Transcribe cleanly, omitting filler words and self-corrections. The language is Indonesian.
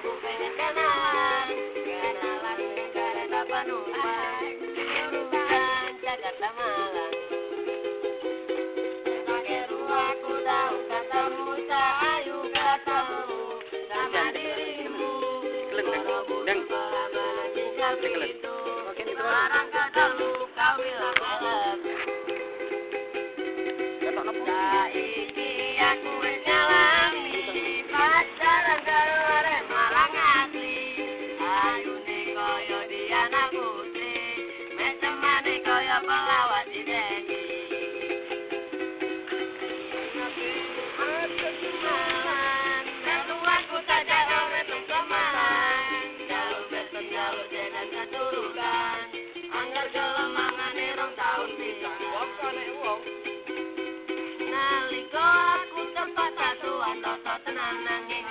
Ku pengen kenalan kereta penumpang jurusan Jakarta Malang. Pakai ruang ku tahu katamu ayu katamu sama dirimu. Deng. Itu sekarang katamu kau bilang malam. Saiki aku wis ngalami pacaran karo arek Malang asli. Ayune kaya Diana Putri, mecemane kaya pelawat di Deni. Melu aku saja oleh Malang, jalur beton jalur jelas keturukan. Anggar gelemangane rong taun pisan. Naliko aku tempat satuan, rasa tenan nanging